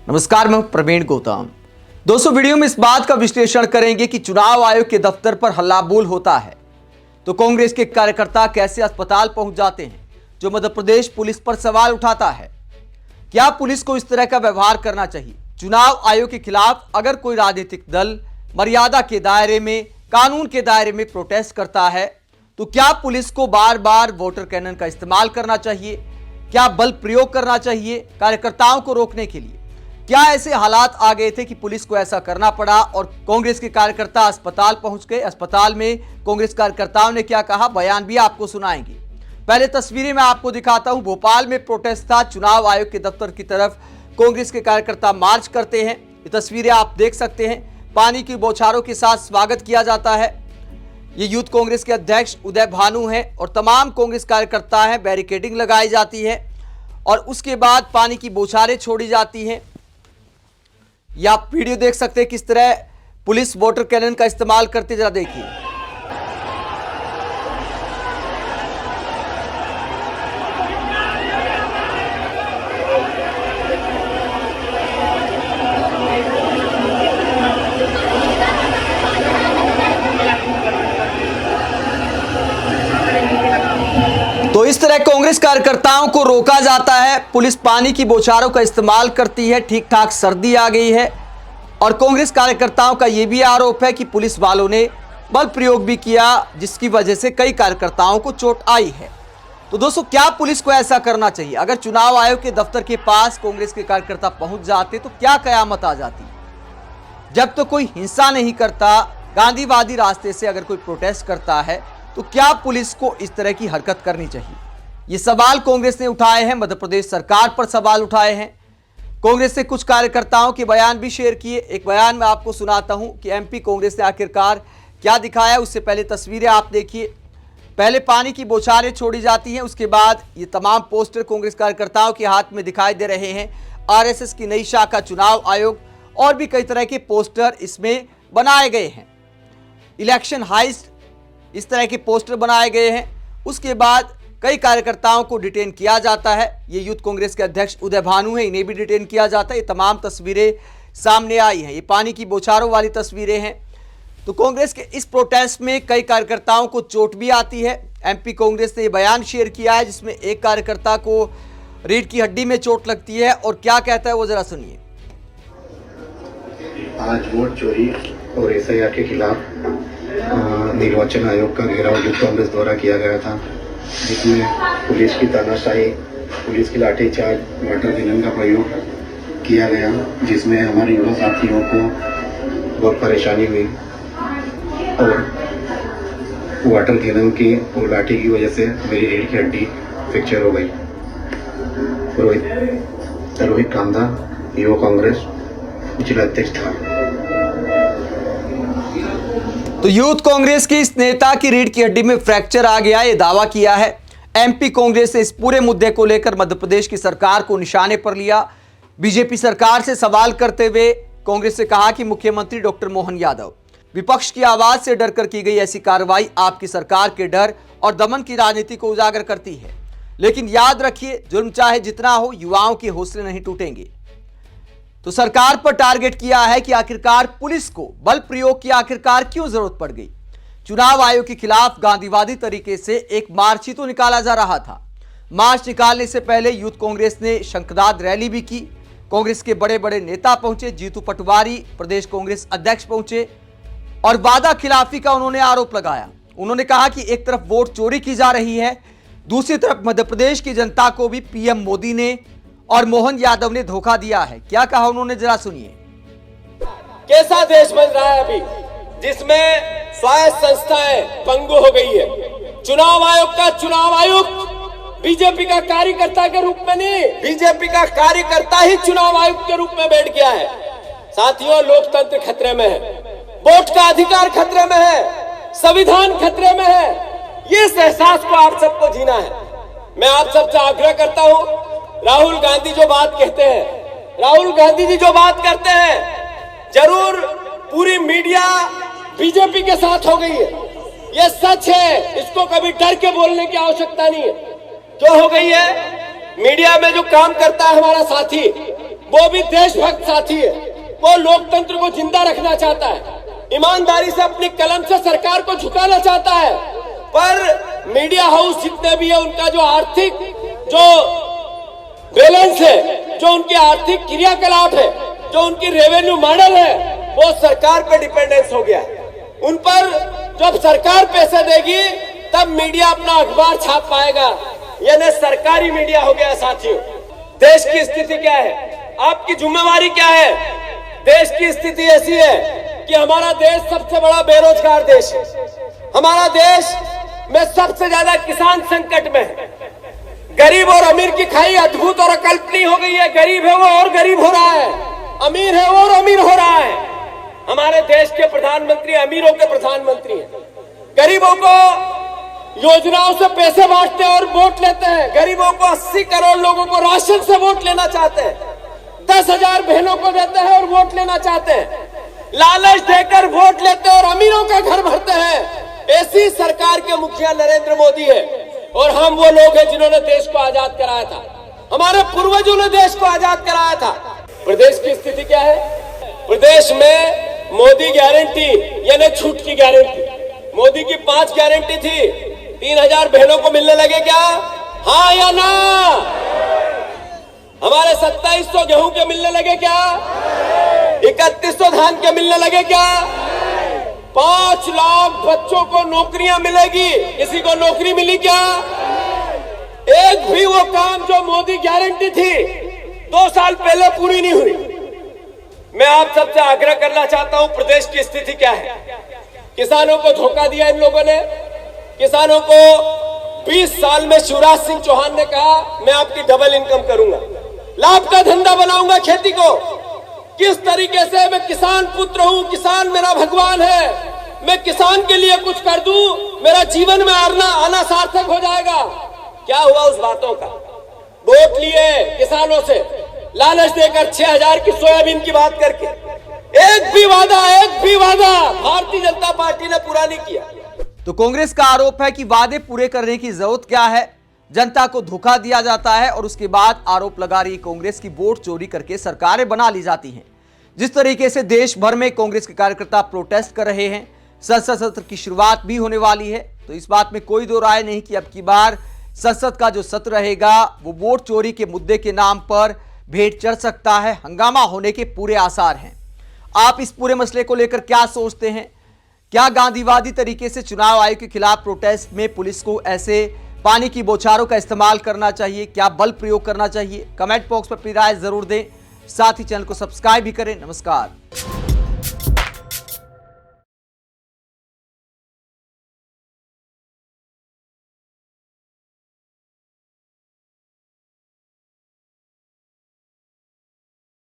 नमस्कार, मैं प्रवीण गौतम। दोस्तों, वीडियो में इस बात का विश्लेषण करेंगे कि चुनाव आयोग के दफ्तर पर हल्ला बोल होता है तो कांग्रेस के कार्यकर्ता कैसे अस्पताल पहुंच जाते हैं, जो मध्य प्रदेश पुलिस पर सवाल उठाता है। क्या पुलिस को इस तरह का व्यवहार करना चाहिए? चुनाव आयोग के खिलाफ अगर कोई राजनीतिक दल मर्यादा के दायरे में, कानून के दायरे में प्रोटेस्ट करता है तो क्या पुलिस को बार बार वाटर कैनन का इस्तेमाल करना चाहिए? क्या बल प्रयोग करना चाहिए कार्यकर्ताओं को रोकने के लिए? क्या ऐसे हालात आ गए थे कि पुलिस को ऐसा करना पड़ा और कांग्रेस के कार्यकर्ता अस्पताल पहुंच गए? अस्पताल में कांग्रेस कार्यकर्ताओं ने क्या कहा, बयान भी आपको सुनाएंगे। पहले तस्वीरें मैं आपको दिखाता हूं। भोपाल में प्रोटेस्ट था, चुनाव आयोग के दफ्तर की तरफ कांग्रेस के कार्यकर्ता मार्च करते हैं। ये तस्वीरें आप देख सकते हैं। पानी की बौछारों के साथ स्वागत किया जाता है। ये यूथ कांग्रेस के अध्यक्ष उदय भानु हैं और तमाम कांग्रेस कार्यकर्ता हैं। बैरिकेडिंग लगाई जाती है और उसके बाद पानी की बौछारें छोड़ी जाती हैं। ये आप वीडियो देख सकते हैं किस तरह पुलिस वाटर कैनन का इस्तेमाल करते, जरा देखिए। तो इस तरह कांग्रेस कार्यकर्ताओं को रोका जाता है। पुलिस पानी की बौछारों का इस्तेमाल करती है। ठीक ठाक सर्दी आ गई है और कांग्रेस कार्यकर्ताओं का यह भी आरोप है कि पुलिस वालों ने बल प्रयोग भी किया, जिसकी वजह से कई कार्यकर्ताओं को चोट आई है। तो दोस्तों, क्या पुलिस को ऐसा करना चाहिए? अगर चुनाव आयोग के दफ्तर के पास कांग्रेस के कार्यकर्ता पहुंच जाते तो क्या कयामत आ जाती? जब तो कोई हिंसा नहीं करता, गांधीवादी रास्ते से अगर कोई प्रोटेस्ट करता है तो क्या पुलिस को इस तरह की हरकत करनी चाहिए? ये सवाल कांग्रेस ने उठाए हैं, मध्य प्रदेश सरकार पर सवाल उठाए हैं। कांग्रेस से कुछ कार्यकर्ताओं के बयान भी शेयर किए। एक बयान मैं आपको सुनाता हूं कि एमपी कांग्रेस ने आखिरकार क्या दिखाया। उससे पहले तस्वीरें आप देखिए। पहले पानी की बौछारें छोड़ी जाती हैं, उसके बाद ये तमाम पोस्टर कांग्रेस कार्यकर्ताओं के हाथ में दिखाई दे रहे हैं। आरएसएस की नई शाखा चुनाव आयोग और भी कई तरह के पोस्टर इसमें बनाए गए हैं। इलेक्शन हाइस्ट, इस तरह के पोस्टर बनाए गए हैं। उसके बाद कई कार्यकर्ताओं को डिटेन किया जाता है। ये यूथ कांग्रेस के अध्यक्ष उदय भानु हैं, इन्हें भी डिटेन किया जाता है। ये तमाम तस्वीरें सामने आई हैं। ये पानी की बौछारों वाली तस्वीरें हैं। तो कांग्रेस के इस प्रोटेस्ट में कई कार्यकर्ताओं को चोट भी आती है। एमपी कांग्रेस ने ये बयान शेयर किया है जिसमें एक कार्यकर्ता को रीढ़ की हड्डी में चोट लगती है और क्या कहता है वो जरा सुनिए। आज वोट चोरी और एसआईआर के खिलाफ निर्वाचन आयोग का घेराव यूथ कांग्रेस द्वारा किया गया था, जिसमें पुलिस की तानाशाही, पुलिस की लाठीचार्ज, वाटर कैनन का प्रयोग किया गया, जिसमें हमारे युवा साथियों को बहुत परेशानी हुई और वाटर कैनन की और लाठी की वजह से मेरी रीढ़ की हड्डी फ्रैक्चर हो गई। रोहित कांधा, युवा कांग्रेस जिला अध्यक्ष था। तो यूथ कांग्रेस के इस नेता की रीढ़ की हड्डी में फ्रैक्चर आ गया, ये दावा किया है। एमपी कांग्रेस ने इस पूरे मुद्दे को लेकर मध्य प्रदेश की सरकार को निशाने पर लिया। बीजेपी सरकार से सवाल करते हुए कांग्रेस से कहा कि मुख्यमंत्री डॉक्टर मोहन यादव, विपक्ष की आवाज से डरकर की गई ऐसी कार्रवाई आपकी सरकार के डर और दमन की राजनीति को उजागर करती है। लेकिन याद रखिए, जुल्म चाहे जितना हो, युवाओं के हौसले नहीं टूटेंगे। तो सरकार पर टारगेट किया है कि आखिरकार पुलिस को बल प्रयोग की आखिरकार क्यों जरूरत पड़ गई। चुनाव आयोग के खिलाफ गांधीवादी तरीके से एक मार्च ही तो निकाला जा रहा था। मार्च निकालने से पहले यूथ कांग्रेस ने शंखनाद रैली भी की। कांग्रेस के बड़े बड़े नेता पहुंचे। जीतू पटवारी प्रदेश कांग्रेस अध्यक्ष पहुंचे और वादा खिलाफी का उन्होंने आरोप लगाया। उन्होंने कहा कि एक तरफ वोट चोरी की जा रही है, दूसरी तरफ मध्य प्रदेश की जनता को भी पीएम मोदी ने और मोहन यादव ने धोखा दिया है। क्या कहा उन्होंने, जरा सुनिए। कैसा देश बन रहा है अभी, जिसमें स्वायत्त संस्थाएं पंगु हो गई है। चुनाव आयोग का चुनाव आयुक्त बीजेपी का कार्यकर्ता के रूप में नहीं, बीजेपी का कार्यकर्ता ही चुनाव आयुक्त के रूप में बैठ गया है। साथियों, लोकतंत्र खतरे में है, वोट का अधिकार खतरे में है, संविधान खतरे में है। ये एहसास को आप सबको जीना है। मैं आप सबसे आग्रह करता हूं, राहुल गांधी जो बात कहते हैं, राहुल गांधी जी जो बात करते हैं, जरूर पूरी मीडिया बीजेपी के साथ हो गई है, ये सच है। इसको कभी डर के बोलने की आवश्यकता नहीं है। क्यों हो गई है? मीडिया में जो काम करता है हमारा साथी, वो भी देशभक्त साथी है। वो लोकतंत्र को जिंदा रखना चाहता है, ईमानदारी से अपनी कलम से सरकार को झुकाना चाहता है। पर मीडिया हाउस जितने भी है, उनका जो आर्थिक जो बैलेंस है, जो उनके आर्थिक क्रियाकलाप है, जो उनकी रेवेन्यू मॉडल है, वो सरकार पे डिपेंडेंस हो गया है। उन पर जब सरकार पैसे देगी तब मीडिया अपना अखबार छाप पाएगा, यानी सरकारी मीडिया हो गया। साथियों, देश की स्थिति क्या है, आपकी जिम्मेवारी क्या है? देश की स्थिति ऐसी है कि हमारा देश सबसे बड़ा बेरोजगार देश है। हमारा देश में सबसे ज्यादा किसान संकट में है। गरीब और अमीर की खाई अद्भुत और अकल्पनीय हो गई है। गरीब है वो और गरीब हो रहा है, अमीर है वो और अमीर हो रहा है। हमारे देश के प्रधानमंत्री अमीरों के प्रधानमंत्री हैं। गरीबों को योजनाओं से पैसे बांटते हैं और वोट लेते हैं। गरीबों को 80 करोड़ लोगों को राशन से वोट लेना चाहते हैं। 10,000 बहनों को देते हैं और वोट लेना चाहते हैं। लालच देकर वोट लेते हैं और अमीरों का घर भरते हैं। ऐसी सरकार के मुखिया नरेंद्र मोदी है। और हम वो लोग हैं जिन्होंने देश को आजाद कराया था। हमारे पूर्वजों ने देश को आजाद कराया था। प्रदेश की स्थिति क्या है? प्रदेश में मोदी गारंटी यानी छूट की गारंटी, मोदी की 5 गारंटी थी। 3,000 बहनों को मिलने लगे क्या? हाँ या ना? हमारे 2700 गेहूं के मिलने लगे क्या? 3100 धान के मिलने लगे क्या? 5 लाख बच्चों को नौकरियां मिलेगी। किसी को नौकरी मिली क्या? एक भी वो काम जो मोदी गारंटी थी 2 साल पहले पूरी नहीं हुई। मैं आप सबसे आग्रह करना चाहता हूं, प्रदेश की स्थिति क्या है? किसानों को धोखा दिया इन लोगों ने। किसानों को 20 साल में शिवराज सिंह चौहान ने कहा मैं आपकी डबल इनकम करूंगा, लाभ का धंधा बनाऊंगा खेती को। किस तरीके से मैं किसान पुत्र हूं, किसान मेरा भगवान है, मैं किसान के लिए कुछ कर दूं, मेरा जीवन में आना सार्थक हो जाएगा। क्या हुआ उस बातों का? वोट लिए किसानों से, लालच देकर 6,000 की सोयाबीन की बात करके। एक भी वादा भारतीय जनता पार्टी ने पूरा नहीं किया। तो कांग्रेस का आरोप है कि वादे पूरे करने की जरूरत क्या है, जनता को धोखा दिया जाता है और उसके बाद आरोप लगा रही कांग्रेस की वोट चोरी करके सरकारें बना ली जाती हैं। जिस तरीके से देश भर में कांग्रेस के कार्यकर्ता प्रोटेस्ट कर रहे हैं, संसद सत्र की शुरुआत भी होने वाली है, तो इस बात में कोई दो राय नहीं कि अब की बार संसद का जो सत्र रहेगा वो वोट चोरी के मुद्दे के नाम पर भेंट चढ़ सकता है, हंगामा होने के पूरे आसार हैं। आप इस पूरे मसले को लेकर क्या सोचते हैं? क्या गांधीवादी तरीके से चुनाव आयोग के खिलाफ प्रोटेस्ट में पुलिस को ऐसे पानी की बौछारों का इस्तेमाल करना चाहिए? क्या बल प्रयोग करना चाहिए? कमेंट बॉक्स पर अपनी राय जरूर दें। साथ ही चैनल को सब्सक्राइब भी करें। नमस्कार।